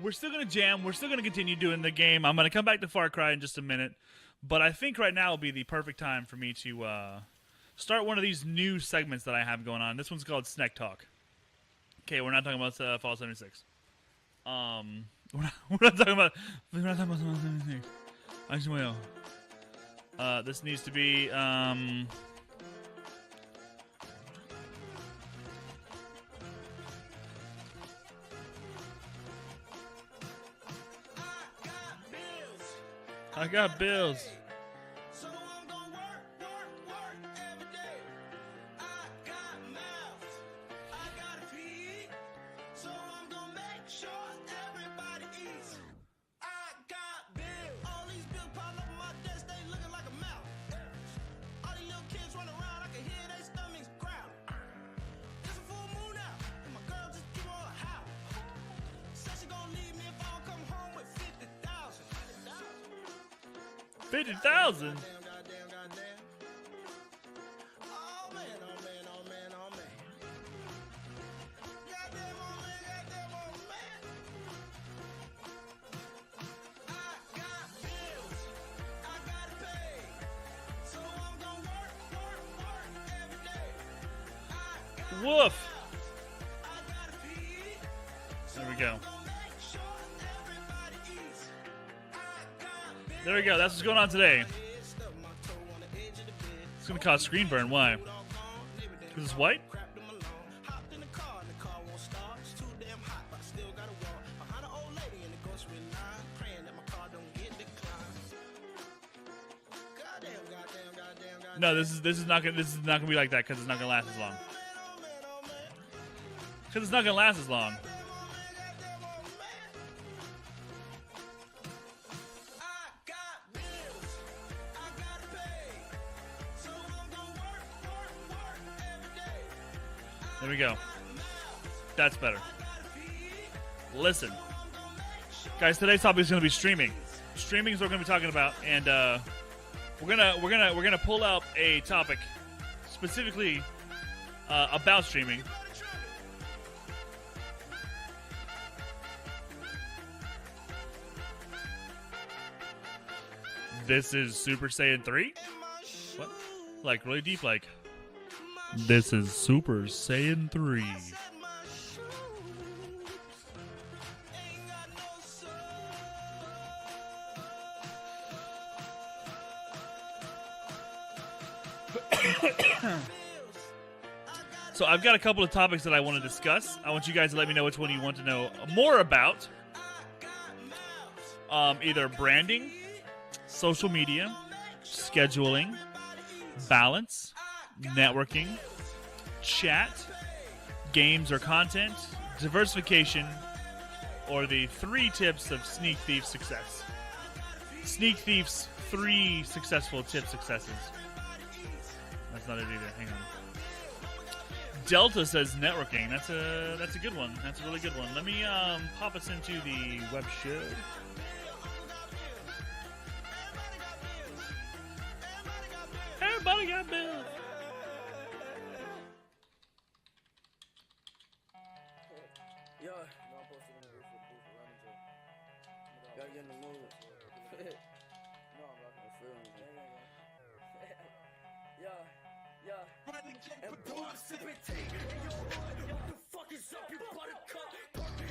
We're still going to jam. We're still going to continue doing the game. I'm going to come back to Far Cry in just a minute. But I think right now will be the perfect time for me to start one of these new segments that I have going on. This one's called SNEKtalk. Okay, we're not talking about Fallout 76. We're not talking about Fallout 76. Actually, this needs to be I got bills. So I'm gonna work every day. I got mouths. I gotta feed. So I'm gonna make sure everybody eats. I got bills. All these bills pile up on my desk, they looking like a mouth. All these little kids running around, I can hear their stomachs growl. It's a full moon out, and my girl just give her a howl. Said she gonna leave me if I don't come home with 50,000. 50,000. Woof. There we go. There we go. That's what's going on today. It's going to cause screen burn. Why? Because it's white? No, this is not gonna be like that because it's not gonna last as long. Because it's not gonna last as long. There we go. That's better. Listen, guys. Today's topic is going to be streaming. Streaming is what we're going to be talking about, and we're gonna pull out a topic specifically about streaming. This is Super Saiyan 3? What? Like really deep, like. This is Super Saiyan 3. So I've got a couple of topics that I want to discuss. I want you guys to let me know which one you want to know more about. Either branding, social media, scheduling, balance, networking, chat, games or content, diversification, or the 3 tips of Sneak Thief's success. Sneak Thief's 3 successful successes. That's not it either. Hang on. Delta says networking. That's a good one. That's a really good one. Let me pop us into the web show. Everybody got bills. Yo, gotta get in the mood. No, I'm not gonna feel anything. Yeah. And boy, sipping tea. And yo, what the fuck is up, you buttercup?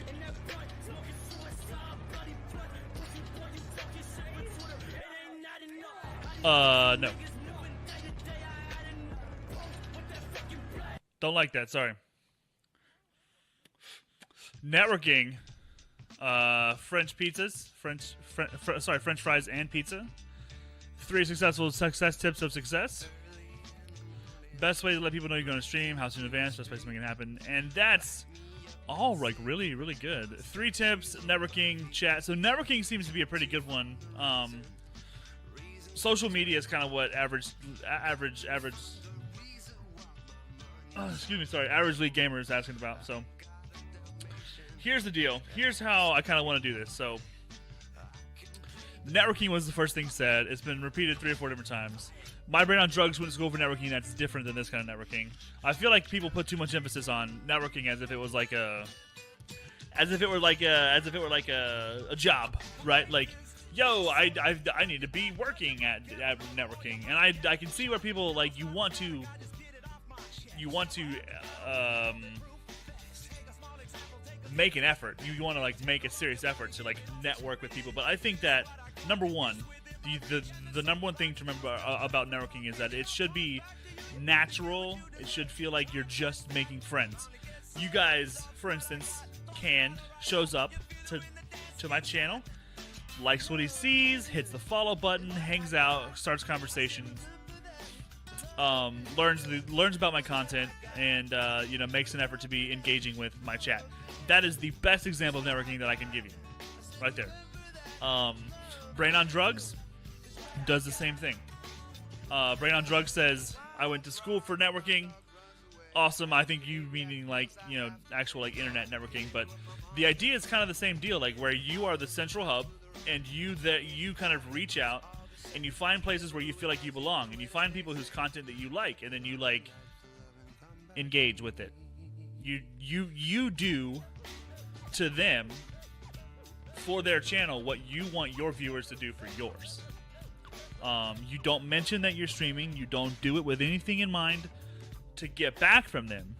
In that butt, smoking suicide, bloody blood. Pussy boy, you talking shit on Twitter. It ain't not enough. No. Don't like that, sorry. Networking. French pizzas. French fries and pizza. 3 successful success tips of success. Best way to let people know you're going to stream. How soon in advance. Best place to make it happen. And that's all like really, really good. 3 tips. Networking, chat. So networking seems to be a pretty good one. Social media is kind of what average league gamer is asking about. So here's the deal. Here's how I kind of want to do this. So networking was the first thing said. It's been repeated 3 or 4 different times. My brain on drugs wouldn't go for networking. That's different than this kind of networking. I feel like people put too much emphasis on networking as if it was like a as if it were like a job, right? Like, yo, I need to be working at networking, and I can see where people like you want to make an effort. You want to like make a serious effort to like network with people. But I think that number one, the number one thing to remember about networking is that it should be natural. It should feel like you're just making friends. You guys, for instance, Canned shows up to my channel, likes what he sees, hits the follow button, hangs out, starts conversations, learns about my content, and makes an effort to be engaging with my chat. That is the best example of networking that I can give you, right there. Brain on Drugs does the same thing. Brain on Drugs says, I went to school for networking. Awesome. I think you meaning like, actual like internet networking, but the idea is kind of the same deal, like where you are the central hub and you kind of reach out and you find places where you feel like you belong and you find people whose content that you like and then you like engage with it. You do to them for their channel what you want your viewers to do for yours. You don't mention that you're streaming. You don't do it with anything in mind to get back from them.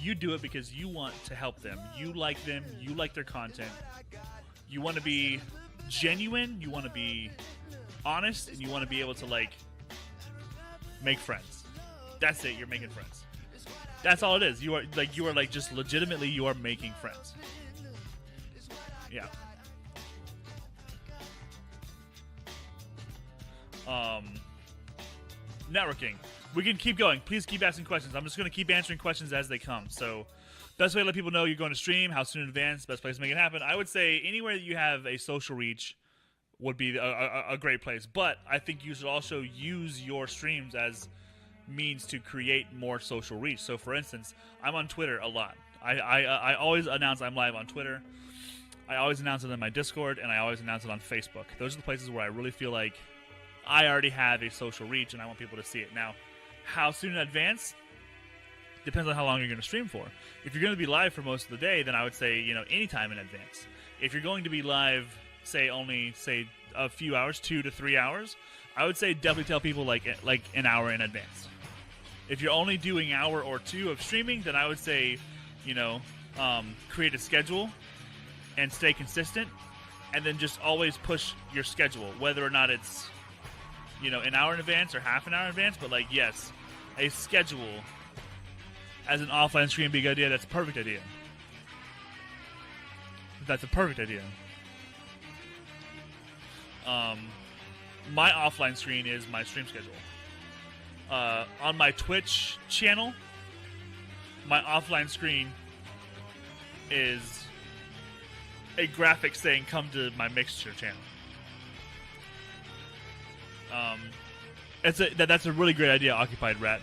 You do it because you want to help them. You like them. You like their content. You want to be genuine. You want to be honest, and you want to be able to like make friends. That's it. You're making friends. That's all it is. You are like just legitimately you are making friends. Yeah. Networking. We can keep going. Please keep asking questions. I'm just going to keep answering questions as they come. So, best way to let people know you're going to stream, how soon in advance, best place to make it happen. I would say anywhere that you have a social reach would be a great place. But I think you should also use your streams as means to create more social reach. So, for instance, I'm on Twitter a lot. I always announce I'm live on Twitter. I always announce it in my Discord, and I always announce it on Facebook. Those are the places where I really feel like I already have a social reach, and I want people to see it. Now, how soon in advance? Depends on how long you're going to stream for. If you're going to be live for most of the day, then I would say, anytime in advance. If you're going to be live, say a few hours, 2 to 3 hours, I would say definitely tell people like an hour in advance. If you're only doing an hour or two of streaming, then I would say, create a schedule and stay consistent, and then just always push your schedule, whether or not it's, an hour in advance or half an hour in advance. But yes, a schedule as an offline stream would be a good idea. That's a perfect idea. That's a perfect idea. My offline screen is my stream schedule. On my Twitch channel, my offline screen is a graphic saying "Come to my Mixture channel." That's a really great idea, Occupied Rat.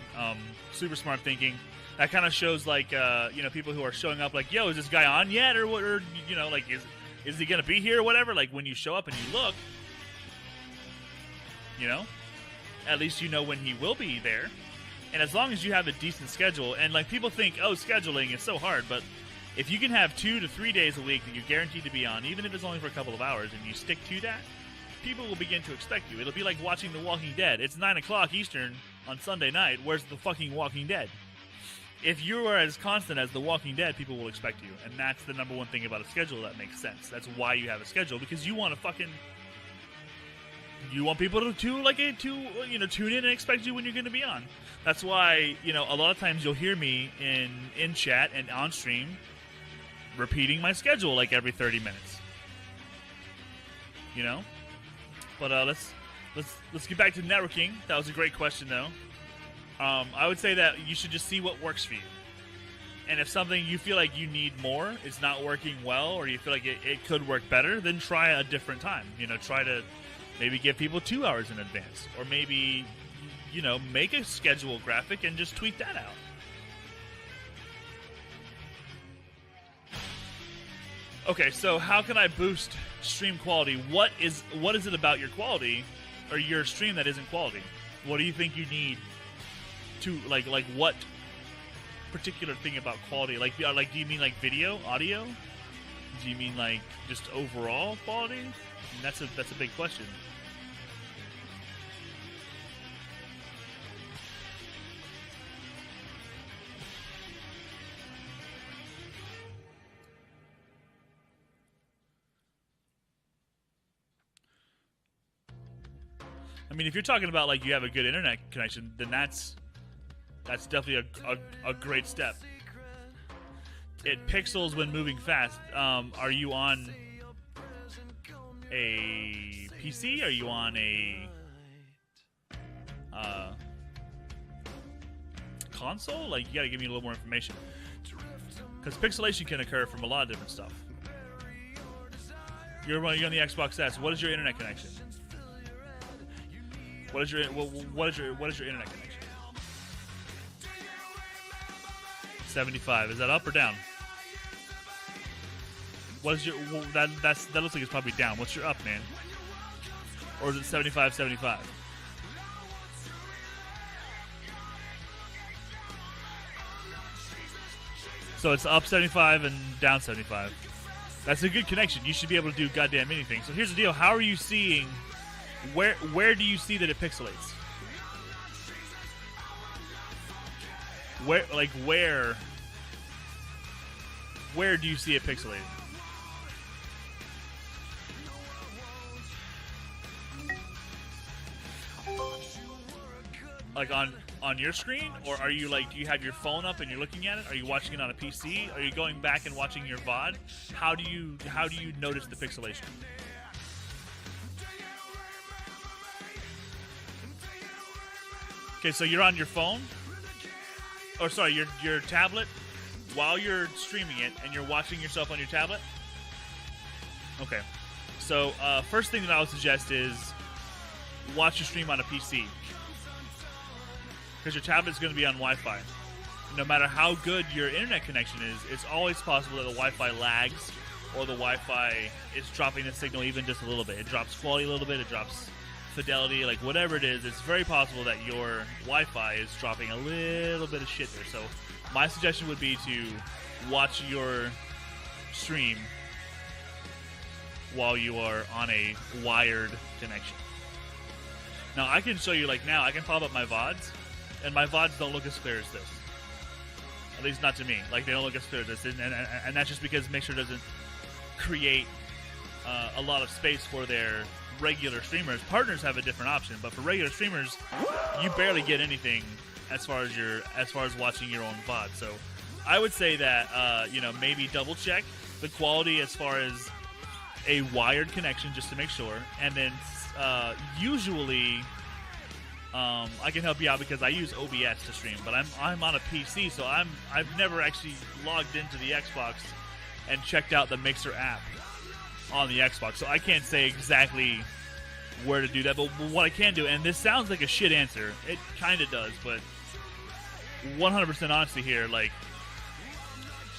Super smart thinking. That kind of shows people who are showing up like, yo, is this guy on yet, or what? Or is he gonna be here or whatever? Like when you show up and you look, at least you know when he will be there. And as long as you have a decent schedule, and people think, oh, scheduling is so hard, but if you can have 2 to 3 days a week that you're guaranteed to be on, even if it's only for a couple of hours, and you stick to that, people will begin to expect you. It'll be like watching The Walking Dead. It's 9 o'clock Eastern on Sunday night. Where's the fucking Walking Dead? If you are as constant as The Walking Dead, people will expect you. And that's the number one thing about a schedule that makes sense. That's why you have a schedule, because you want to you want people to tune in and expect you when you're going to be on. That's why, a lot of times you'll hear me in chat and on stream repeating my schedule every 30 minutes. But let's get back to networking. That was a great question, though. I would say that you should just see what works for you. And if something you feel like you need more, it's not working well, or you feel like it could work better, then try a different time. Try to maybe give people 2 hours in advance. Or maybe, make a schedule graphic and just tweet that out. Okay, so how can I boost stream quality? What is it about your quality or your stream that isn't quality? What do you think you need to what particular thing about quality? Do you mean video, audio? Do you mean like just overall quality? I mean, that's a big question. I mean, if you're talking about like you have a good internet connection, then that's definitely a great step. It pixels when moving fast. Are you on a PC? Are you on a console? Like, you gotta give me a little more information. Because pixelation can occur from a lot of different stuff. You're on the Xbox S. What is your internet connection? What is your internet connection? 75. Is that up or down? What is your that looks like it's probably down. What's your up, man? Or is it 75 75? So it's up 75 and down 75. That's a good connection. You should be able to do goddamn anything. So here's the deal. How are you seeing... Where do you see that it pixelates? Where do you see it pixelating? Like on your screen, or are you like, do you have your phone up and you're looking at it? Are you watching it on a PC? Are you going back and watching your VOD? How do you notice the pixelation? Okay, so you're on your phone, or sorry, your tablet, while you're streaming it, and you're watching yourself on your tablet. Okay, so first thing that I would suggest is watch your stream on a PC, because your tablet's going to be on Wi-Fi. No matter how good your internet connection is, it's always possible that the Wi-Fi lags, or the Wi-Fi is dropping the signal even just a little bit. It drops quality a little bit, it drops fidelity, like whatever it is, it's very possible that your Wi-Fi is dropping a little bit of shit there. So my suggestion would be to watch your stream while you are on a wired connection. Now I can show you, like now, I can pop up my VODs, and my VODs don't look as clear as this. At least not to me. Like, they don't look as clear as this. And that's just because Mixer doesn't create a lot of space for their regular streamers. Partners have a different option, but for regular streamers, you barely get anything as far as watching your own VOD. So I would say that maybe double check the quality as far as a wired connection, just to make sure. And then usually I can help you out because I use OBS to stream, but I'm on a PC, so I've never actually logged into the Xbox and checked out the Mixer app on the Xbox, so I can't say exactly where to do that. But what I can do, and this sounds like a shit answer, it kind of does, but 100% honesty here, like,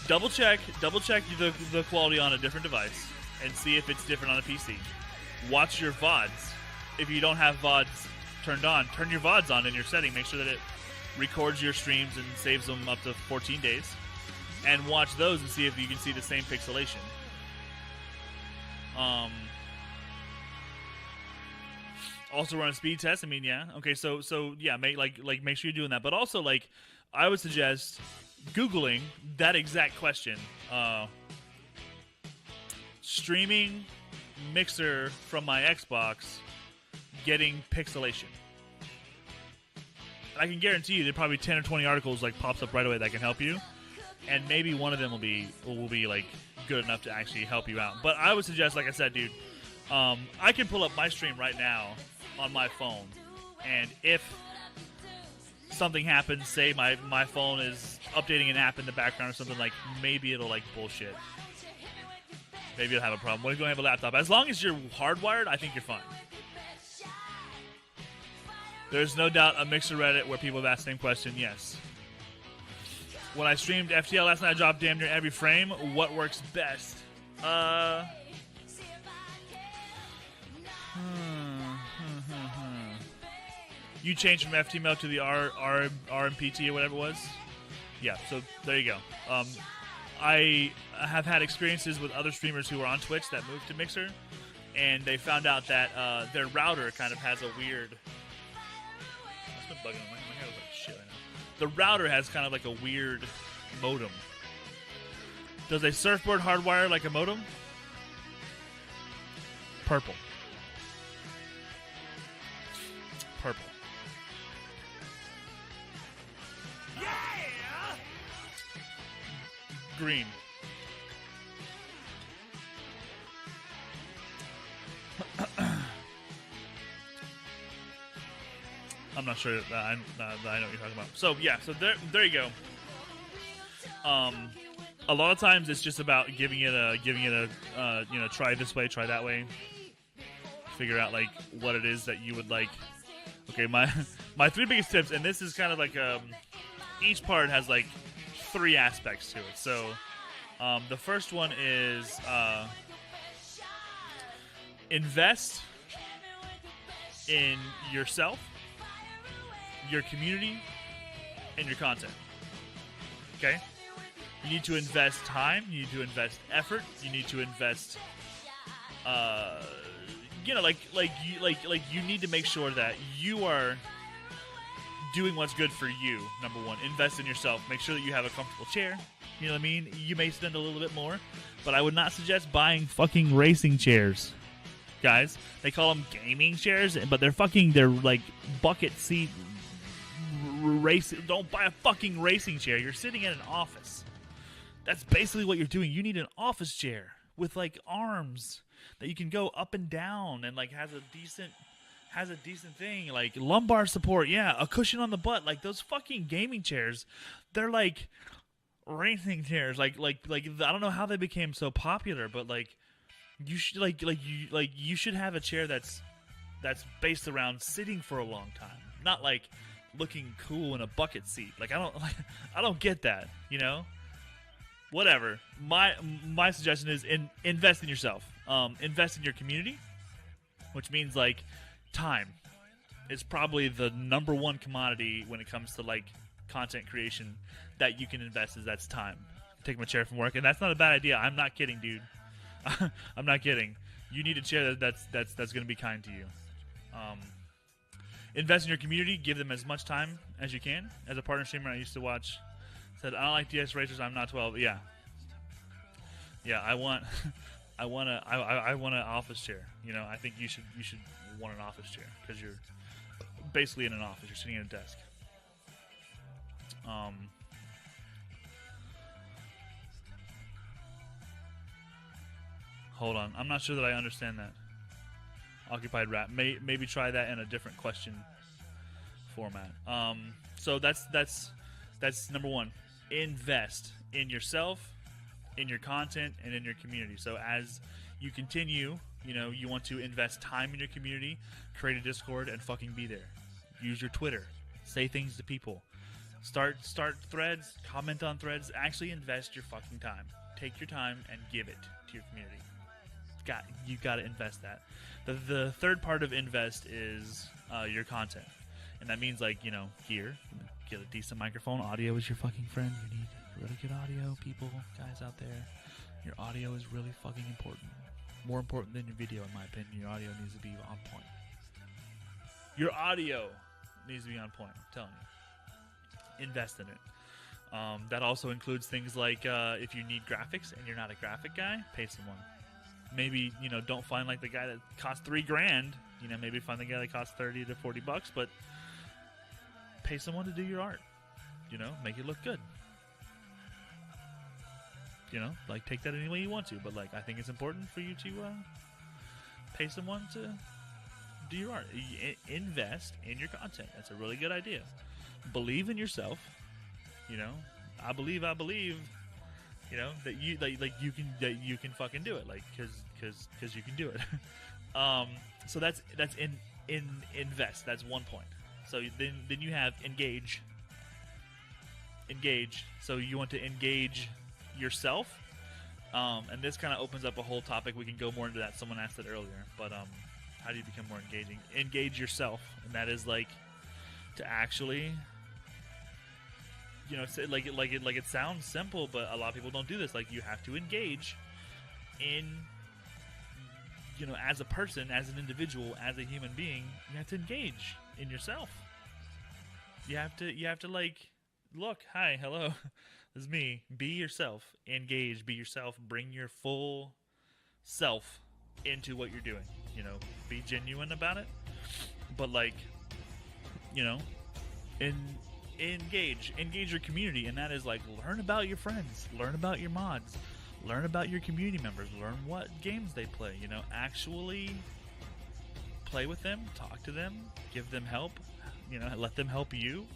double check the quality on a different device and see if it's different on a PC. Watch your VODs. If you don't have VODs turned on, turn your VODs on in your setting. Make sure that it records your streams and saves them up to 14 days. And watch those and see if you can see the same pixelation. Also run a speed test. I mean, yeah. Okay, so yeah, make sure you're doing that. But also, like, I would suggest Googling that exact question. Streaming Mixer from my Xbox, getting pixelation. I can guarantee you there are probably 10 or 20 articles like pops up right away that can help you, and maybe one of them will be like good enough to actually help you out. But I would suggest, like I said, dude, I can pull up my stream right now on my phone, and if something happens, say my phone is updating an app in the background or something, like, maybe it'll like bullshit. Maybe you'll have a problem. What if you don't have a laptop? As long as you're hardwired, I think you're fine. There's no doubt a Mixer Reddit where people have asked the same question, yes. When I streamed FTL last night, I dropped damn near every frame. What works best? You changed from FTML to the RMPT or whatever it was? Yeah, so there you go. I have had experiences with other streamers who are on Twitch that moved to Mixer, and they found out that their router kind of has a weird. That's been bugging my hair looks like shit right now. The router has kind of like a weird modem. Does a surfboard hardwire like a modem? Purple. Purple. Yeah! Green. I'm not sure that I know what you're talking about. So yeah, so there you go. A lot of times it's just about giving it a try this way, try that way. Figure out like what it is that you would like. Okay, my 3 biggest tips, and this is kind of like each part has like 3 aspects to it. So the first one is invest in yourself, your community, and your content. Okay? You need to invest time, you need to invest effort, you need to invest you need to make sure that you are doing what's good for you. Number 1, invest in yourself. Make sure that you have a comfortable chair. You know what I mean? You may spend a little bit more, but I would not suggest buying fucking racing chairs. Guys, they call them gaming chairs, but they're like bucket seat race. Don't buy a fucking racing chair. You're sitting in an office. That's basically what you're doing. You need an office chair with like arms that you can go up and down and like has a decent thing, like lumbar support, yeah, a cushion on the butt. Like those fucking gaming chairs, they're like racing chairs. Like I don't know how they became so popular, but like you should you should have a chair that's based around sitting for a long time, not like looking cool in a bucket seat. Like I don't get that, you know? Whatever. My suggestion is invest in yourself. Invest in your community, which means like time is probably the number 1 commodity when it comes to like content creation that you can invest. That's time. Take my chair from work, and that's not a bad idea. I'm not kidding, dude. I'm not kidding. You need a chair that's going to be kind to you. Invest in your community. Give them as much time as you can. As a partner streamer I used to watch said, I don't like DS racers. I'm not 12. Yeah. I want an office chair. You know, I think you should want an office chair because you're basically in an office. You're sitting at a desk. Hold on. I'm not sure that I understand that. Occupied rap. Maybe try that in a different question format. So that's number 1. Invest in yourself, in your content, and in your community. So as you continue, you know, you want to invest time in your community, create a Discord, and fucking be there. Use your Twitter. Say things to people. Start threads, comment on threads. Actually invest your fucking time. Take your time and give it to your community. You got to invest that. The third part of invest is your content. And that means like, you know, gear. Get a decent microphone. Audio is your fucking friend. You need really good audio, people, guys out there. Your audio is really fucking important. More important than your video, in my opinion. Your audio needs to be on point. Your audio needs to be on point. I'm telling you. Invest in it. That also includes things like if you need graphics and you're not a graphic guy, pay someone. Maybe, you know, don't find like the guy that costs $3,000. You know, maybe find the guy that costs $30 to $40, but pay someone to do your art. You know, make it look good. You know, like take that any way you want to, but like I think it's important for you to pay someone to do your art. Invest in your content. That's a really good idea. Believe in yourself. You know, I believe. You know that you can fucking do it. Like because you can do it. So that's invest. That's 1 point. So then you have engage. So you want to engage yourself, and this kind of opens up a whole topic. We can go more into that. Someone asked it earlier, but how do you become more engaging? Engage yourself, and that is like to actually you know, it sounds simple, but a lot of people don't do this. Like, you have to engage in, you know, as a person, as an individual, as a human being. You have to engage in yourself. You have to like, look, hi, hello, this is me. Be yourself. Engage. Be yourself. Bring your full self into what you're doing. You know, be genuine about it. But like, you know, engage your community, and that is like, learn about your friends, learn about your mods, learn about your community members, learn what games they play. You know, actually play with them, talk to them, give them help. You know, let them help you.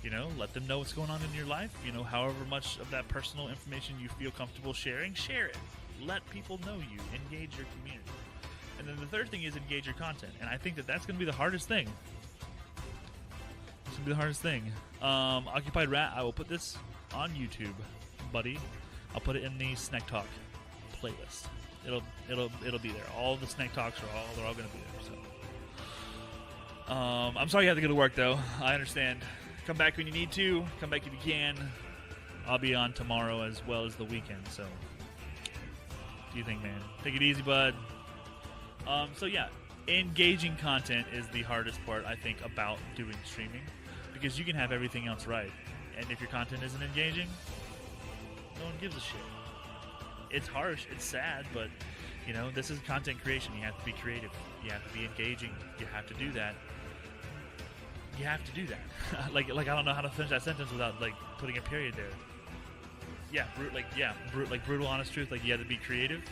You know, let them know what's going on in your life. You know, however much of that personal information you feel comfortable sharing, share it. Let people know you. Engage your community. And then the third thing is engage your content. And I think that that's going to be the hardest thing. It's going to be the hardest thing. Occupied Rat, I will put this on YouTube, buddy. I'll put it in the SNEKtalk playlist. It'll be there. All the SNEKtalks they're all going to be there. So. I'm sorry you have to go to work, though. I understand. Come back when you need to. Come back if you can. I'll be on tomorrow as well as the weekend. So, what do you think, man? Take it easy, bud. So yeah, engaging content is the hardest part, I think, about doing streaming, because you can have everything else right, and if your content isn't engaging, no one gives a shit. It's harsh. It's sad, but you know, this is content creation. You have to be creative. You have to be engaging. You have to do that. You have to do that. like I don't know how to finish that sentence without like putting a period there. Yeah, brutal honest truth. Like, you have to be creative,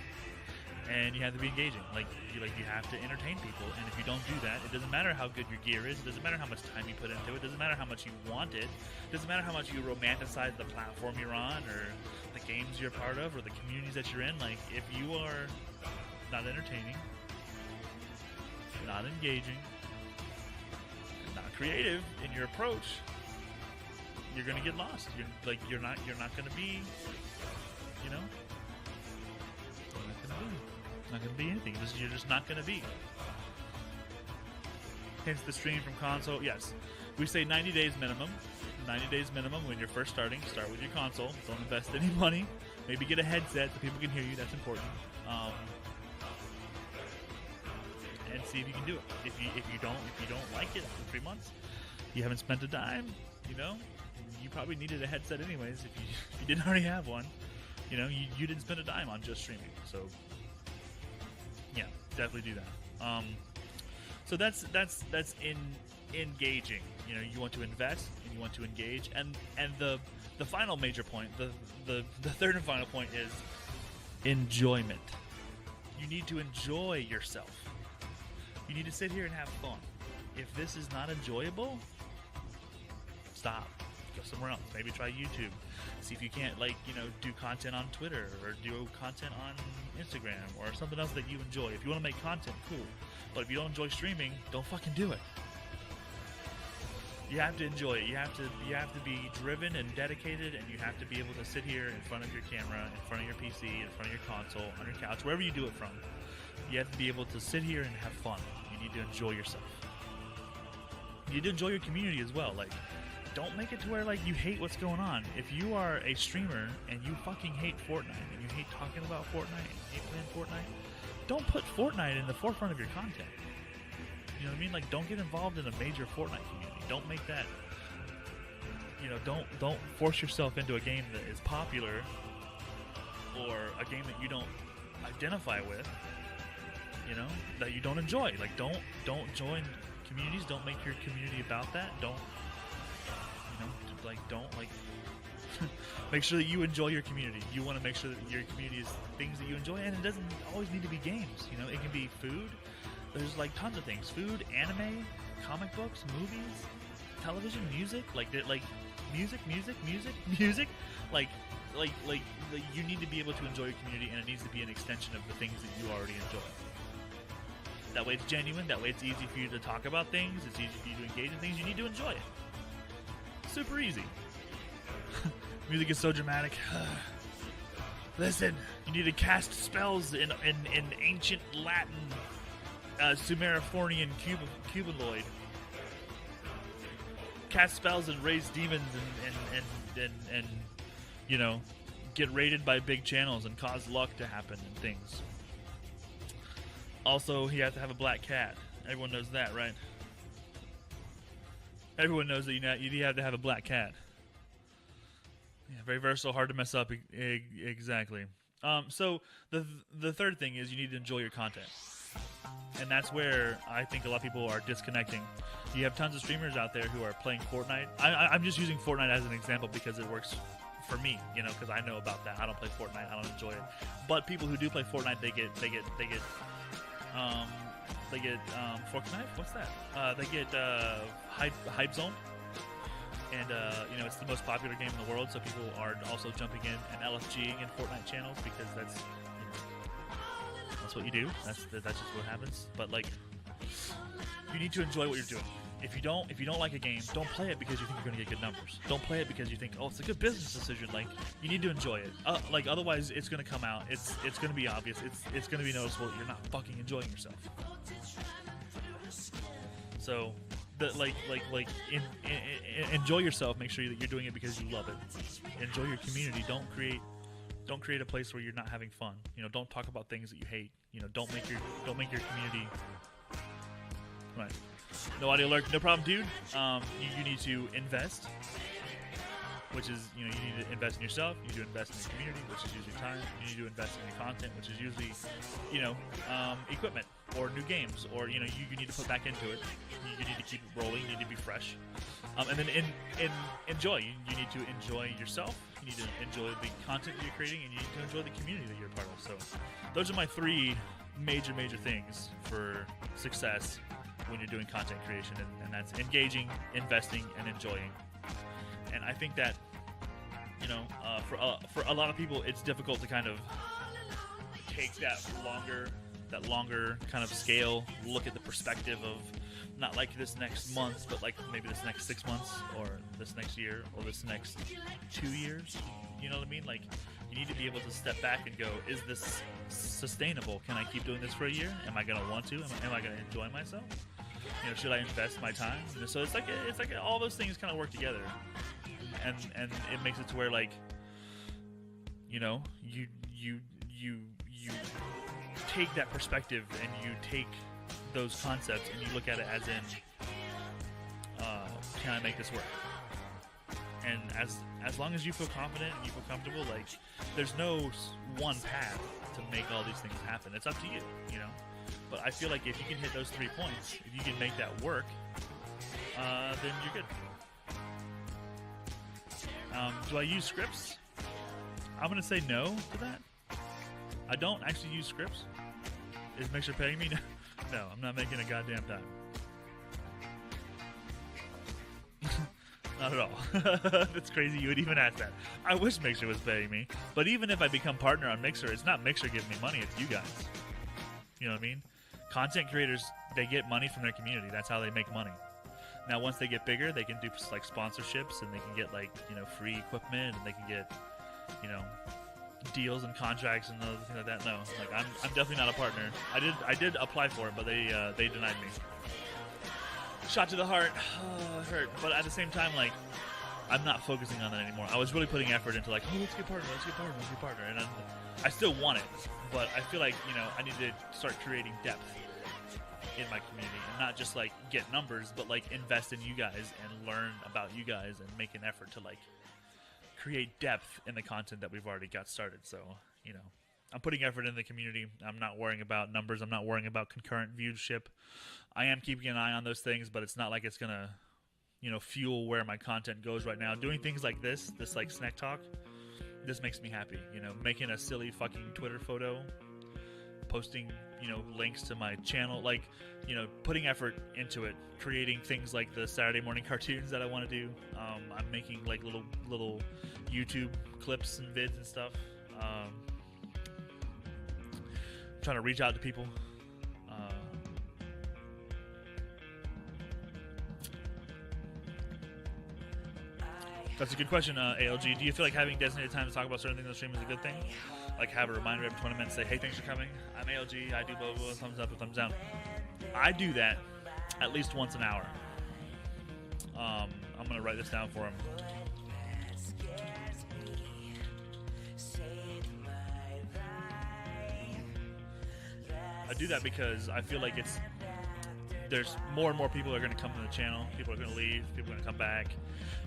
and you have to be engaging. Like you have to entertain people, and if you don't do that, it doesn't matter how good your gear is. It doesn't matter how much time you put into it. It doesn't matter how much you want it. It doesn't matter how much you romanticize the platform you're on, or the games you're a part of, or the communities that you're in. Like, if you are not entertaining, not engaging, not creative in your approach, you're gonna get lost. You're not gonna be, you know, not gonna be anything. You're just not gonna be. Hence the stream from console. Yes, we say 90 days minimum. 90 days minimum when you're first starting. Start with your console. Don't invest any money. Maybe get a headset so people can hear you. That's important. And see if you can do it. If you don't like it after 3 months, you haven't spent a dime. You know, you probably needed a headset anyways. If you didn't already have one, you know, you didn't spend a dime on just streaming. So yeah, definitely do that. So that's in engaging. You know, you want to invest and you want to engage, and the final major point, the third and final point is enjoyment. You need to enjoy yourself. You need to sit here and have fun. If this is not enjoyable, stop. Go somewhere else. Maybe try YouTube. See if you can't, like, you know, do content on Twitter or do content on Instagram or something else that you enjoy. If you want to make content, cool. But if you don't enjoy streaming, don't fucking do it. You have to enjoy it. You have to be driven and dedicated, and you have to be able to sit here in front of your camera, in front of your PC, in front of your console, on your couch, wherever you do it from. You have to be able to sit here and have fun. You need to enjoy yourself. You need to enjoy your community as well. Like, don't make it to where, like, you hate what's going on. If you are a streamer and you fucking hate Fortnite, and you hate talking about Fortnite, and you hate playing Fortnite, don't put Fortnite in the forefront of your content. You know what I mean? Like, don't get involved in a major Fortnite community. Don't make that, you know, don't force yourself into a game that is popular or a game that you don't identify with, you know, that you don't enjoy. Like, don't join communities. Don't make your community about that. Don't, you know, make sure that you enjoy your community. You want to make sure that your community is things that you enjoy, and it doesn't always need to be games. You know, it can be food. There's like tons of things: food, anime, comic books, movies, television, music. Like music. Like you need to be able to enjoy your community, and it needs to be an extension of the things that you already enjoy. That way, it's genuine. That way, it's easy for you to talk about things. It's easy for you to engage in things. You need to enjoy it. Super easy. Music is so dramatic. Listen, you need to cast spells in ancient Latin, Sumerifornian Cubanoid. Cast spells and raise demons and and you know, get rated by big channels and cause luck to happen and things. Also, you have to have a black cat. Everyone knows that, right? Everyone knows that you have to have a black cat. Yeah, very versatile, hard to mess up. Exactly. So the third thing is you need to enjoy your content, and that's where I think a lot of people are disconnecting. You have tons of streamers out there who are playing Fortnite. I'm just using Fortnite as an example because it works for me, you know, because I know about that. I don't play Fortnite. I don't enjoy it. But people who do play Fortnite, they get Fork Knife? What's that? They get Hype Zone. And, you know, it's the most popular game in the world, so people are also jumping in and LFGing in Fortnite channels because that's, you know, that's what you do. That's just what happens. But, like, you need to enjoy what you're doing. If you don't like a game, don't play it because you think you're going to get good numbers. Don't play it because you think, oh, it's a good business decision. Like, you need to enjoy it. Like, otherwise, it's going to come out. It's going to be obvious. It's going to be noticeable that you're not fucking enjoying yourself. So, enjoy yourself. Make sure that you're doing it because you love it. Enjoy your community. Don't create a place where you're not having fun. You know, don't talk about things that you hate. You know, don't make your community. Right. No audio alert, no problem, dude. You need to invest, which is, you know, you need to invest in yourself. You need to invest in your community, which is usually time. You need to invest in your content, which is usually, you know, equipment or new games, or, you know, you need to put back into it. You need to keep it rolling. You need to be fresh, and then enjoy. You need to enjoy yourself. You need to enjoy the content that you're creating, and you need to enjoy the community that you're a part of. So, those are my three major things for success when you're doing content creation, and that's engaging, investing, and enjoying. And I think that, you know, for a lot of people, it's difficult to kind of take that longer kind of scale, look at the perspective of not like this next month, but like maybe this next 6 months, or this next year, or this next 2 years. You know what I mean? Like, you need to be able to step back and go, is this sustainable? Can I keep doing this for a year? Am I going to want to? Am I going to enjoy myself? You know, should I invest my time? And so it's like all those things kind of work together, and it makes it to where, like, you know, you take that perspective and you take those concepts and you look at it as in, can I make this work? And as long as you feel confident and you feel comfortable, like, there's no one path to make all these things happen. It's up to you, you know. But I feel like if you can hit those 3 points, if you can make that work, then you're good. Do I use scripts? I'm going to say no to that. I don't actually use scripts. Is Mixer paying me? No, I'm not making a goddamn dime. Not at all. That's crazy you would even ask that. I wish Mixer was paying me. But even if I become partner on Mixer, it's not Mixer giving me money, it's you guys. You know what I mean? Content creators, they get money from their community. That's how they make money. Now, once they get bigger, they can do, like, sponsorships, and they can get, like, you know, free equipment, and they can get, you know, deals and contracts and other things like that. No, like, I'm definitely not a partner. I did apply for it, but they denied me. Shot to the heart. Oh, it hurt. But at the same time, like, I'm not focusing on that anymore. I was really putting effort into, like, oh, let's get partner. And I still want it, but I feel like, you know, I need to start creating depth in my community, and not just, like, get numbers, but, like, invest in you guys and learn about you guys and make an effort to, like, create depth in the content that we've already got started. So, you know, I'm putting effort in the community. I'm not worrying about numbers. I'm not worrying about concurrent viewership. I am keeping an eye on those things, but it's not like it's gonna, you know, fuel where my content goes right now. Doing things like this like SNEKtalk, this makes me happy. You know, making a silly fucking Twitter photo, posting, you know, links to my channel, like, you know, putting effort into it, creating things like the Saturday morning cartoons that I want to do. I'm making, like, little YouTube clips and vids and stuff. Trying to reach out to people. That's a good question, ALG. Do you feel like having designated time to talk about certain things on the stream is a good thing? Like, have a reminder every 20 minutes, say, hey, thanks for coming. I'm ALG. I do blah, blah, blah, thumbs up or thumbs down. I do that at least once an hour. I'm going to write this down for him. I do that because I feel like there's more and more people are going to come to the channel. People are going to leave. People are going to come back.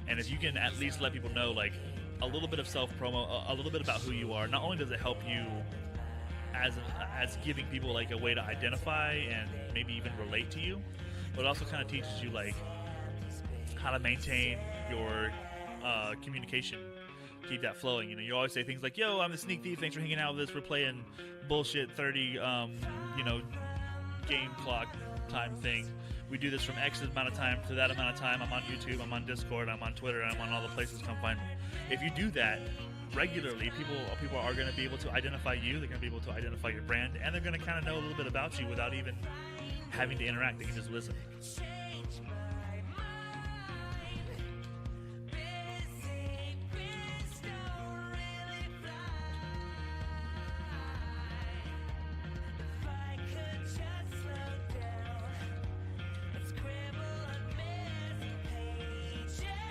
And if you can at least let people know, like, a little bit of self-promo, a little bit about who you are, not only does it help you as giving people, like, a way to identify and maybe even relate to you, but it also kind of teaches you, like, how to maintain your communication, keep that flowing. You know, you always say things like, yo, I'm the Sneak Thief, thanks for hanging out with us, we're playing bullshit 30 game clock time thing. We do this from X amount of time to that amount of time. I'm on YouTube, I'm on Discord, I'm on Twitter, I'm on all the places. Come find me. If you do that regularly, people are going to be able to identify you. They're going to be able to identify your brand, and they're going to kind of know a little bit about you without even having to interact. They can just listen.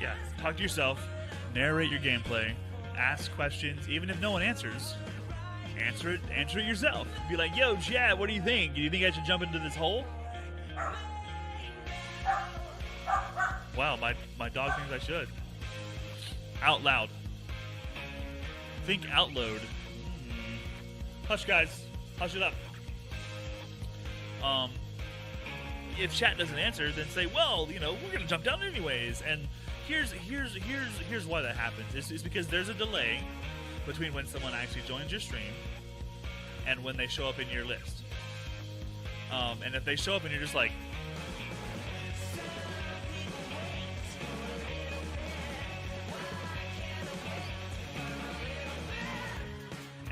Yeah, talk to yourself, narrate your gameplay, ask questions, even if no one answers. Answer it yourself. Be like, yo, chat, what do you think? Do you think I should jump into this hole? Wow, my dog thinks I should. Out loud. Think out loud. Hush, guys. Hush it up. If chat doesn't answer, then say, well, you know, we're gonna jump down anyways. And here's why that happens. It's because there's a delay between when someone actually joins your stream and when they show up in your list. And if they show up and you're just like,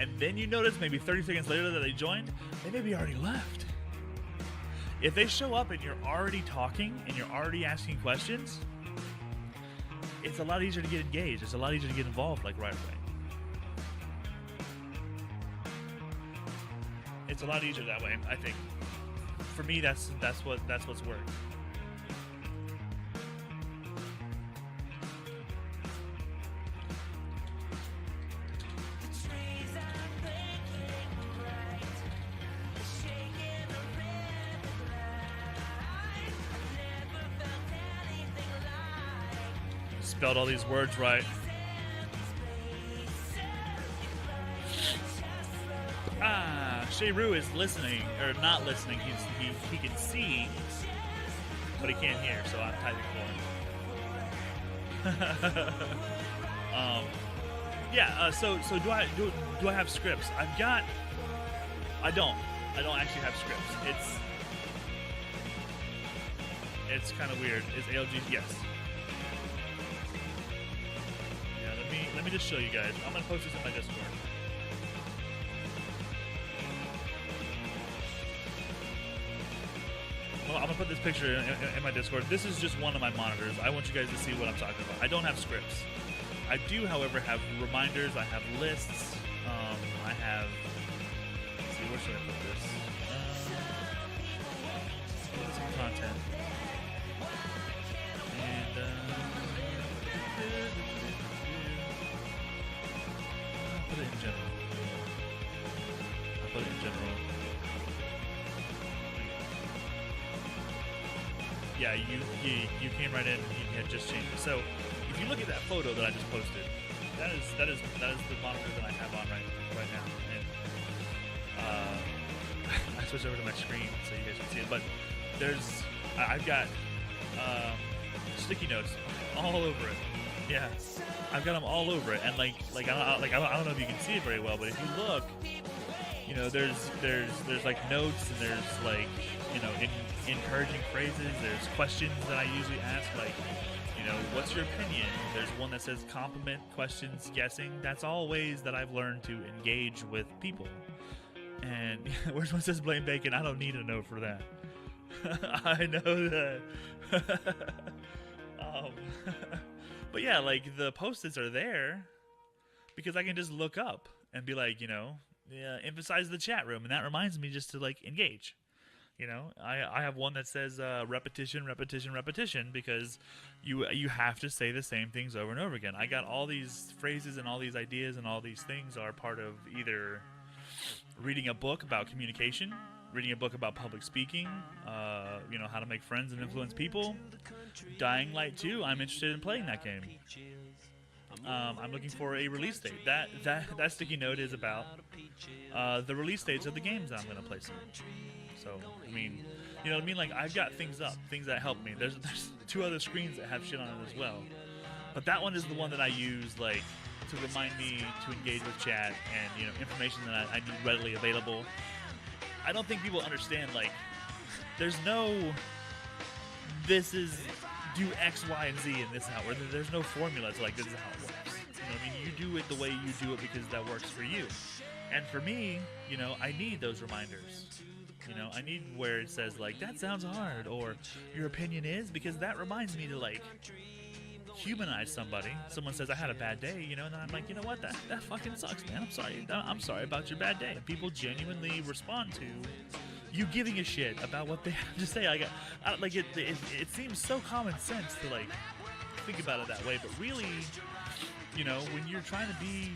and then you notice maybe 30 seconds later that they joined, they maybe already left. If they show up and you're already talking and you're already asking questions, it's a lot easier to get engaged. It's a lot easier to get involved, like, right away. It's a lot easier that way, I think. For me, that's what's worked. Spelled all these words right. Shayru is listening, or not listening. He can see, but he can't hear, so I'm typing for him. So do I have scripts? I don't actually have scripts. It's kind of weird. Is ALG? Yes. Let me just show you guys. I'm gonna post this in my Discord. Well, I'm gonna put this picture in my Discord. This is just one of my monitors. I want you guys to see what I'm talking about. I don't have scripts. I do, however, have reminders. I have lists. I have. Let's see, where should I put this? Some content. And I'll put it in general. Yeah, you came right in and you had just changed it. So if you look at that photo that I just posted, that is the monitor that I have on right now. And I switched over to my screen so you guys can see it. But I've got sticky notes all over it. Yeah, I've got them all over it, and I don't know if you can see it very well, but if you look, you know, there's like notes, and there's, like, you know, encouraging phrases. There's questions that I usually ask, like, you know, what's your opinion? There's one that says compliment, questions, guessing. That's all ways that I've learned to engage with people. And where's one that says blame bacon? I don't need a note for that. I know that. But yeah, like, the post-its are there because I can just look up and be like, you know, yeah, emphasize the chat room, and that reminds me just to, like, engage. You know, I have one that says repetition, because you have to say the same things over and over again. I got all these phrases and all these ideas, and all these things are part of either reading a book about communication, reading a book about public speaking, you know, how to make friends and influence people. Dying Light 2, I'm interested in playing that game. I'm looking for a release date. That sticky note is about the release dates of the games that I'm going to play soon. So, I mean, you know what I mean? Like, I've got things up, things that help me. There's 2 other screens that have shit on it as well. But that one is the one that I use, like, to remind me to engage with chat and, you know, information that I need readily available. I don't think people understand, like, there's no, this is, do X, Y, and Z in this how, where there's no formula to, like, this is how it works. You know what I mean? You do it the way you do it because that works for you. And for me, you know, I need those reminders. You know, I need where it says, like, that sounds hard, or your opinion is, because that reminds me to, like, humanize somebody. Someone says, I had a bad day, you know, and then I'm like, you know what, that fucking sucks, man. I'm sorry about your bad day. And people genuinely respond to you giving a shit about what they have to say. Like, it seems so common sense to, like, think about it that way, but really, you know, when you're trying to be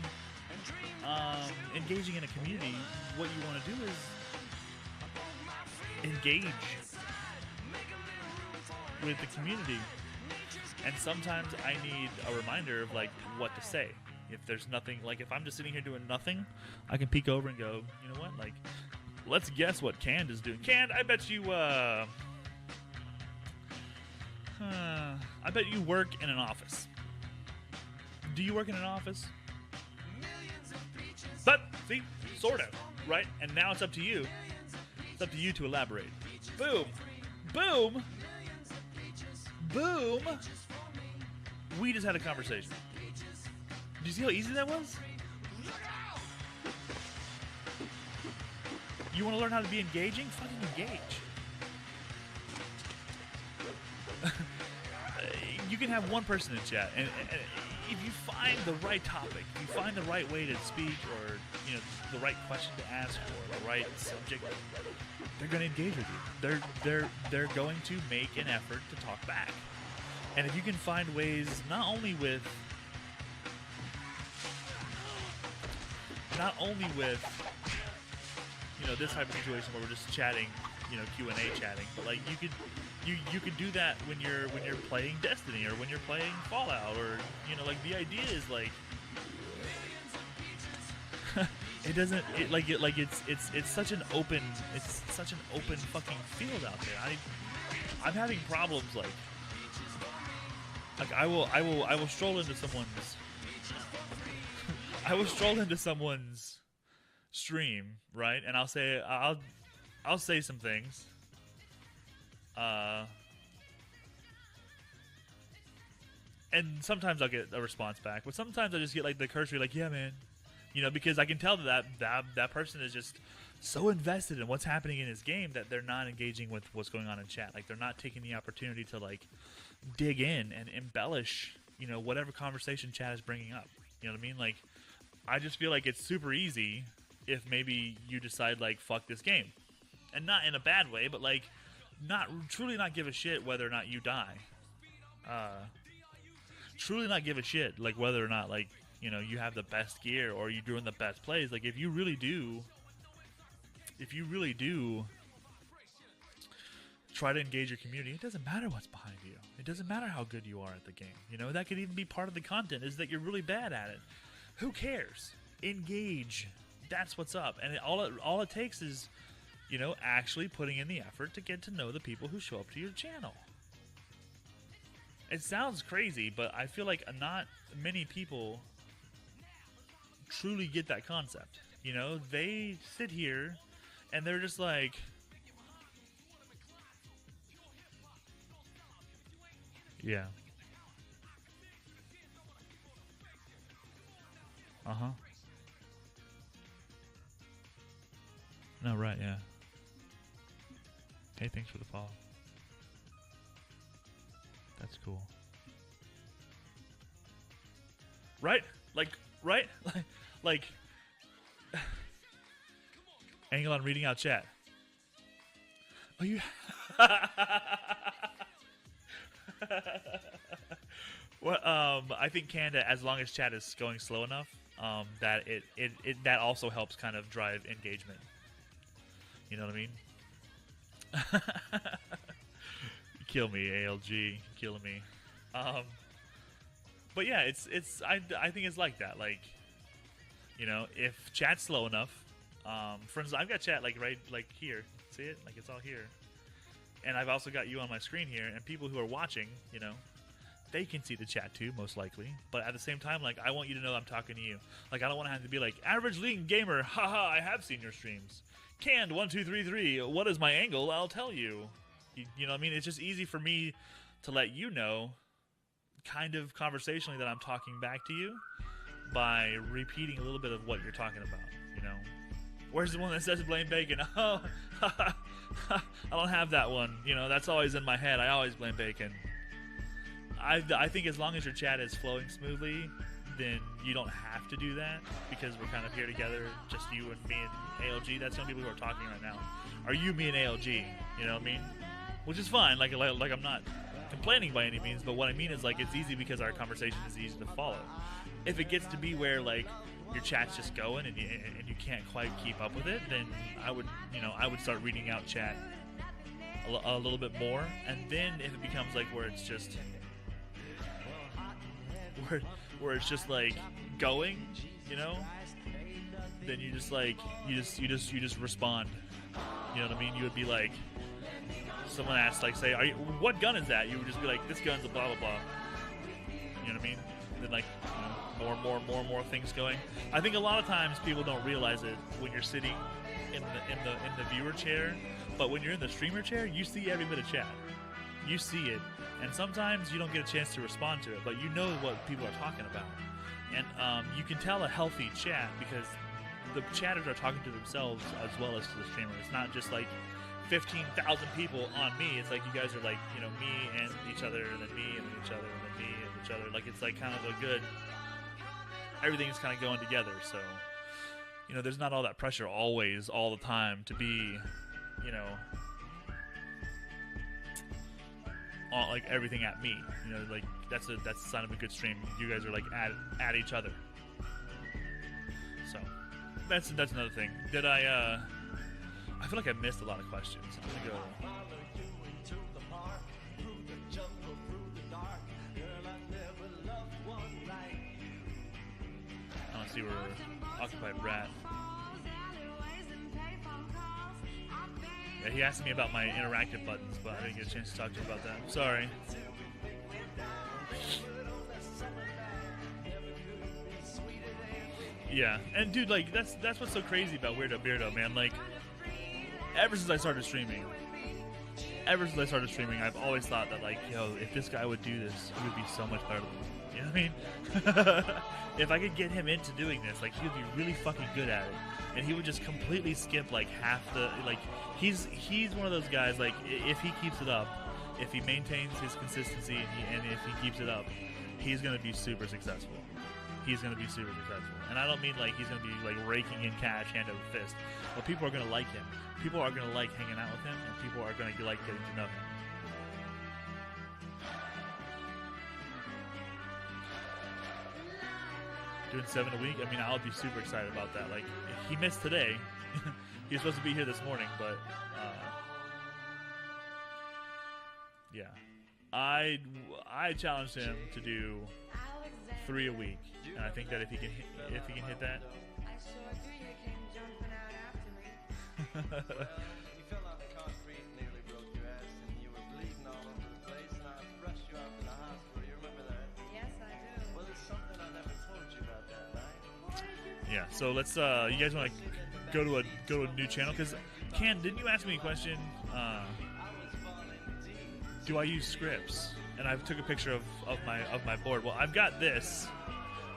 engaging in a community, what you want to do is engage with the community. And sometimes I need a reminder of, like, what to say. If there's nothing, like, if I'm just sitting here doing nothing, I can peek over and go, you know what, like, let's guess what Canned is doing. Canned, I bet you, I bet you work in an office. Do you work in an office? But, see, sort of, right? And now it's up to you. It's up to you to elaborate. Boom. Boom. Boom. We just had a conversation. Did you see how easy that was? You want to learn how to be engaging? Fucking engage. You can have one person in chat, and if you find the right topic, if you find the right way to speak, or, you know, the right question to ask, or the right subject, they're going to engage with you. They're going to make an effort to talk back. And if you can find ways, not only with, you know, this type of situation where we're just chatting, you know, Q&A chatting, but, like, you could do that when you're playing Destiny, or when you're playing Fallout, or, you know, like, the idea is, like, it's such an open fucking field out there. I'm having problems, like I will stroll into someone's stream, right? And I'll say some things. And sometimes I'll get a response back, but sometimes I just get, like, the cursory, like, yeah, man, you know, because I can tell that person is just so invested in what's happening in his game that they're not engaging with what's going on in chat. Like, they're not taking the opportunity to, like, dig in and embellish, you know, whatever conversation chat is bringing up. You know what I mean? Like, I just feel like it's super easy if maybe you decide, like, fuck this game, and not in a bad way, but, like, truly not give a shit whether or not you die. Truly not give a shit, like, whether or not, like, you know, you have the best gear or you're doing the best plays. Like, if you really do try to engage your community, it doesn't matter what's behind you. It doesn't matter how good you are at the game. You know, that could even be part of the content, is that you're really bad at it. Who cares? Engage. That's what's up. And all it takes is, you know, actually putting in the effort to get to know the people who show up to your channel. It sounds crazy, but I feel like not many people truly get that concept. You know, they sit here and they're just like, yeah. Uh-huh. No, right, yeah. Hey, thanks for the follow. That's cool. Right? Like, right? Like, angle on reading out chat. Oh, you... Well, I think Canada, as long as chat is going slow enough, that that also helps kind of drive engagement. You know what I mean? Kill me, ALG, killing me. But yeah, I think it's like that. Like, you know, if chat's slow enough, for instance, I've got chat like right like here. See it? Like it's all here. And I've also got you on my screen here, and people who are watching, you know, they can see the chat too, most likely. But at the same time, like, I want you to know I'm talking to you. Like, I don't want to have to be like, average league gamer, haha, I have seen your streams. Canned 1233, what is my angle? I'll tell you. You know what I mean? It's just easy for me to let you know, kind of conversationally, that I'm talking back to you by repeating a little bit of what you're talking about, you know? Where's the one that says blame bacon? Oh, I don't have that one. You know, that's always in my head. I always blame bacon. I think as long as your chat is flowing smoothly, then you don't have to do that, because we're kind of here together, just you and me and ALG. That's the only people who are talking right now. Are you, me, and ALG? You know what I mean? Which is fine. Like I'm not complaining by any means, but what I mean is, like, it's easy because our conversation is easy to follow. If it gets to be where, like, your chat's just going and you can't quite keep up with it, then I would start reading out chat a little bit more. And then if it becomes like where it's just where it's just like going, you know, then you just like you just respond. You know what I mean? You would be like, someone asks, like, say, what gun is that? You would just be like, this gun's a blah blah blah. You know what I mean? Then, like, you know, more things going. I think a lot of times people don't realize it when you're sitting in the viewer chair, but when you're in the streamer chair, you see every bit of chat. You see it, and sometimes you don't get a chance to respond to it, but you know what people are talking about. And you can tell a healthy chat because the chatters are talking to themselves as well as to the streamer. It's not just like 15,000 people on me. It's like you guys are like, you know, me and each other, and then me and then each other, and then me and each other. Like, it's like kind of a good, everything's kind of going together. So, you know, there's not all that pressure always, all the time, to be, you know, all, like, everything at me. You know, like, that's the sign of a good stream. You guys are like at each other. So that's another thing. Did I feel like I missed a lot of questions. I'm gonna go. I don't see where Occupied Rat. Yeah, he asked me about my interactive buttons, but I didn't get a chance to talk to him about that. I'm sorry. Yeah, and dude, like, that's what's so crazy about Weirdo Beardo, man. Like, ever since I started streaming, I've always thought that, like, yo, if this guy would do this, he would be so much better than me. You know what I mean? If I could get him into doing this, like, he would be really fucking good at it. And he would just completely skip, like, half the, like, he's one of those guys, like, if he keeps it up, if he maintains his consistency, and if he keeps it up, he's going to be super successful. He's going to be super successful. And I don't mean, like, he's going to be, like, raking in cash hand over fist. But people are going to like him. People are going to like hanging out with him, and people are going to like getting to know him. Doing 7 a week, I mean, I'll be super excited about that. Like, he missed today. He was supposed to be here this morning, but, yeah. I challenged him to do 3 a week, and I think that if he can hit that. You fell on the concrete, nearly broke your ass, and you were bleeding all over the place, and I rushed you out to the hospital. You remember that? Yes, I do. Well, there's something I never told you about that night. Yeah. So let's. You guys want to go to a new channel? Because Ken, didn't you ask me a question? Do I use scripts? And I took a picture of my board. Well, I've got this.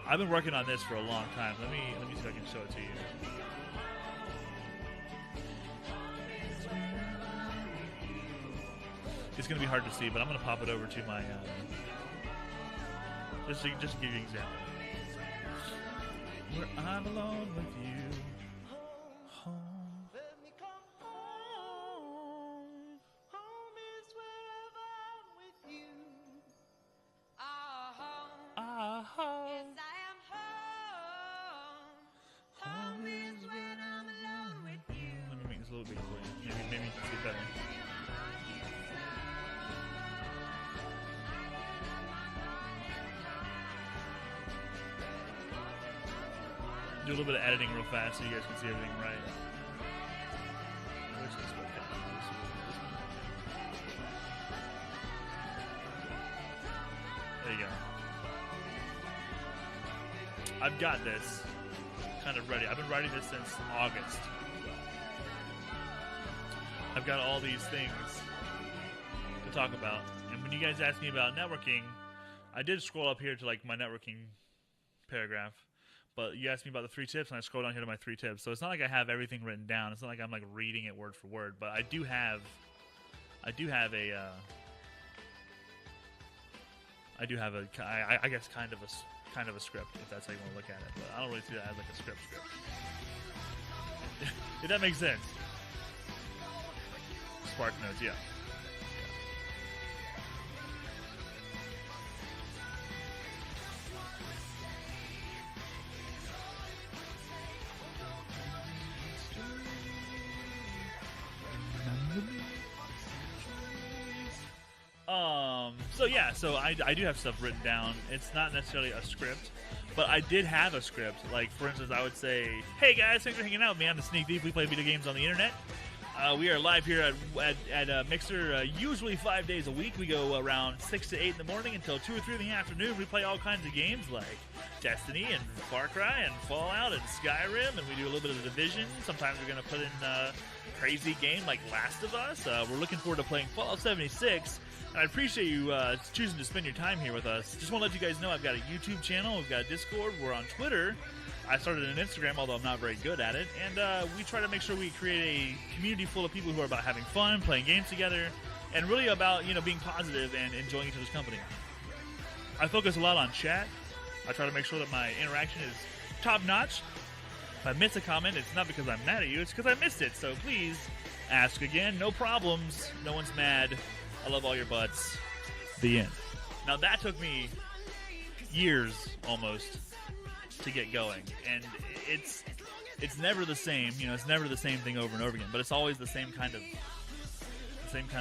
I've been working on this for a long time. Let me see if I can show it to you. It's gonna be hard to see, but I'm gonna pop it over to my just to give you an example. Where I'm alone with you. Home. Let me come home. Home is wherever I'm with you. Yes, I am home. Home is when I'm alone with you. Let me make this a little bigger for you. See better. Do a little bit of editing real fast so you guys can see everything right. Which is what there you go. I've got this kind of ready. I've been writing this since August. I've got all these things to talk about. And when you guys asked me about networking, I did scroll up here to like my networking paragraph. But you asked me about the 3 tips, and I scrolled down here to my 3 tips. So it's not like I have everything written down. It's not like I'm like reading it word for word. But I do have a, I guess kind of a script, if that's how you want to look at it. But I don't really see that as like a script. If that makes sense. Spark notes, yeah. So I do have stuff written down. It's not necessarily a script, but I did have a script. Like, for instance, I would say, hey guys, thanks for hanging out with me. I'm the Sneak Thief. We play video games on the internet. We are live here at Mixer usually 5 days a week. We go around 6 to 8 in the morning until 2 or 3 in the afternoon. We play all kinds of games like Destiny and Far Cry and Fallout and Skyrim, and we do a little bit of The Division. Sometimes we're going to put in a crazy game like Last of Us. We're looking forward to playing Fallout 76. And I appreciate you choosing to spend your time here with us. Just want to let you guys know I've got a YouTube channel. We've got a Discord. We're on Twitter. I started an Instagram, although I'm not very good at it. And we try to make sure we create a community full of people who are about having fun, playing games together, and really about, being positive and enjoying each other's company. I focus a lot on chat. I try to make sure that my interaction is top-notch. If I miss a comment, it's not because I'm mad at you. It's because I missed it. So please ask again. No problems. No one's mad. I love all your butts. The end. Now that took me years almost to get going, and it's never the same. It's never the same thing over and over again, but it's always the same kind of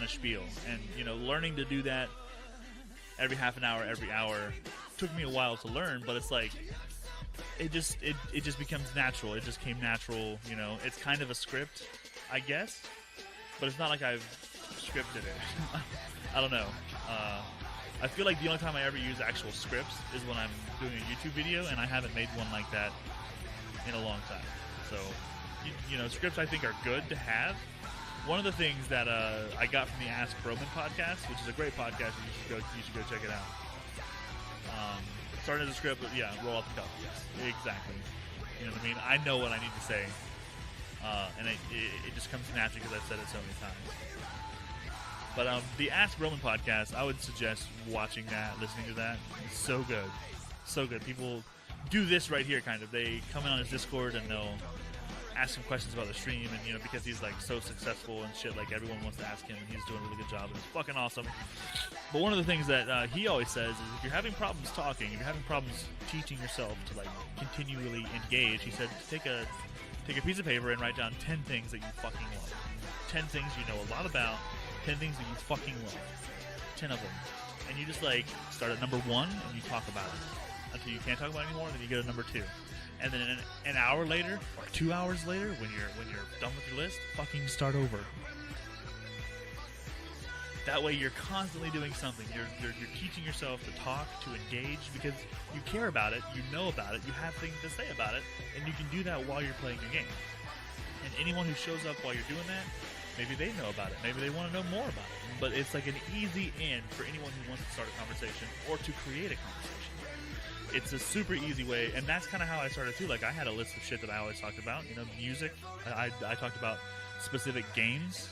spiel. And learning to do that every half an hour, every hour took me a while to learn, but it's like it just becomes natural. It just came natural. It's kind of a script, I guess, but it's not like I've scripted it. I don't know. I feel like the only time I ever use actual scripts is when I'm doing a YouTube video, and I haven't made one like that in a long time. So, scripts I think are good to have. One of the things that I got from the Ask Roman podcast, which is a great podcast, you should go check it out. Starting as a script, but yeah, roll off the cuff. Yes, exactly. You know what I mean? I know what I need to say, and it just comes naturally because I've said it so many times. But the Ask Roman podcast, I would suggest watching that, listening to that. It's so good. So good. People do this right here, kind of. They come in on his Discord and they'll ask him questions about the stream. And, because he's, like, so successful and shit, like, everyone wants to ask him. And he's doing a really good job. And it's fucking awesome. But one of the things that he always says is if you're having problems talking, if you're having problems teaching yourself to, like, continually engage, he said take a piece of paper and write down 10 things that you fucking love. 10 things you know a lot about. 10 things that you fucking love. 10 of them. And you just, like, start at number 1 and you talk about it. Until you can't talk about it anymore, then you go to number 2. And then an hour later, or 2 hours later, when you're done with your list, fucking start over. That way you're constantly doing something. You're teaching yourself to talk, to engage, because you care about it, you know about it, you have things to say about it, and you can do that while you're playing your game. And anyone who shows up while you're doing that, maybe they know about it. Maybe they want to know more about it. But it's like an easy in for anyone who wants to start a conversation or to create a conversation. It's a super easy way, and that's kind of how I started too. Like, I had a list of shit that I always talked about. Music. I talked about specific games,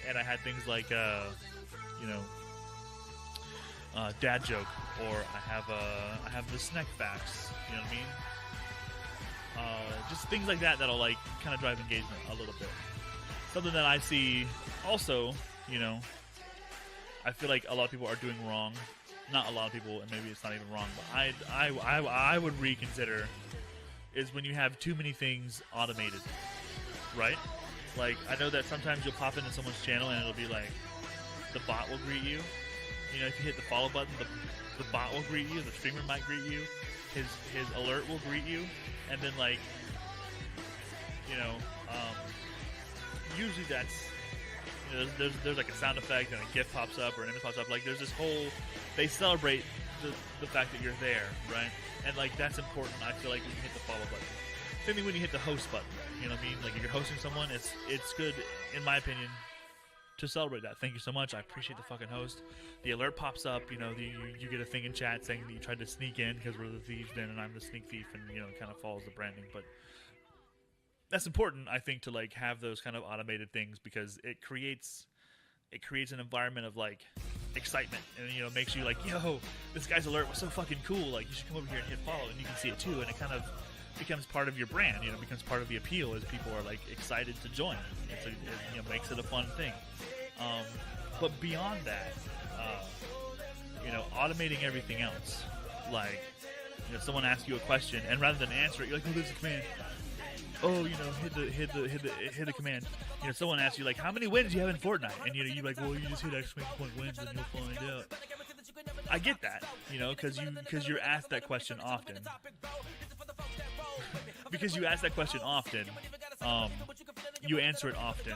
and I had things like, dad joke, or I have the snack facts. You know what I mean? Just things like that that'll like kind of drive engagement a little bit. Something that I see also, I feel like a lot of people are doing wrong. Not a lot of people, and maybe it's not even wrong, but I would reconsider is when you have too many things automated, right? Like, I know that sometimes you'll pop into someone's channel and it'll be like, the bot will greet you. You know, if you hit the follow button, the bot will greet you, the streamer might greet you, his alert will greet you, and then like, you know, usually that's, you know, there's like a sound effect and a GIF pops up or an image pops up. Like, there's this whole, they celebrate the fact that you're there, right? And like, that's important. I feel like when you hit the follow button. Same thing when you hit the host button. You know what I mean? Like, if you're hosting someone, it's good, in my opinion, to celebrate that. Thank you so much. I appreciate the fucking host. The alert pops up. You know, you get a thing in chat saying that you tried to sneak in because we're the thieves then, and I'm the sneak thief, and you know, it kind of follows the branding. But that's important, I think, to like have those kind of automated things because it creates an environment of like excitement, and you know, makes you like, yo, this guy's alert was so fucking cool. Like, you should come over here and hit follow, and you can see it too, and it kind of becomes part of your brand. You know, becomes part of the appeal as people are like excited to join. It you know, makes it a fun thing. But beyond that, you know, automating everything else, like, you know, someone asks you a question, and rather than answer it, you're like, oh, there's a command. Oh, you know, hit the command. You know, someone asks you like, how many wins do you have in Fortnite? And you know, you're like, well, you just hit exclamation point wins, and you'll find out. I get that, you know, because you're asked that question often. Because you ask that question often, you answer it often.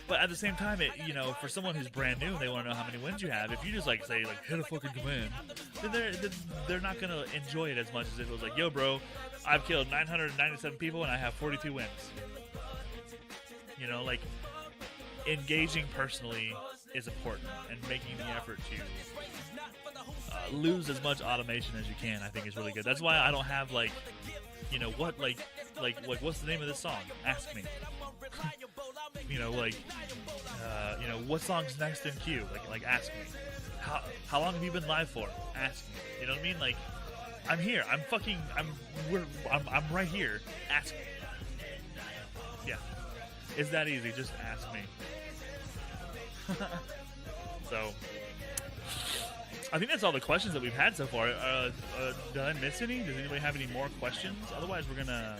But at the same time, it, you know, for someone who's brand new and they want to know how many wins you have, if you just like say like hit a fucking command, then they're not gonna enjoy it as much as if it was like, yo, bro, I've killed 997 people and I have 42 wins. You know, like, engaging personally is important, and making the effort to lose as much automation as you can, I think, is really good. That's why I don't have like, you know, what like what's the name of this song? Ask me. You know, like, you know, what song's next in queue? Like ask me. How long have you been live for? Ask me. You know what I mean? Like, I'm here. I'm right here. Ask me. Yeah, it's that easy. Just ask me. So, I think that's all the questions that we've had so far. Did I miss any? Does anybody have any more questions? Otherwise, we're gonna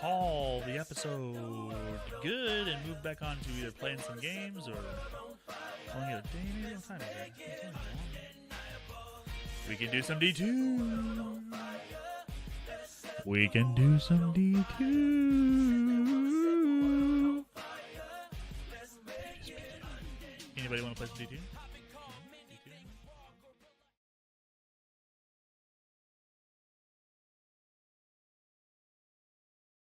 call the episode good and move back on to either playing some games or calling it a day. Maybe what time is it? We can do some D2. We can do some D2. Anybody want to play some D2?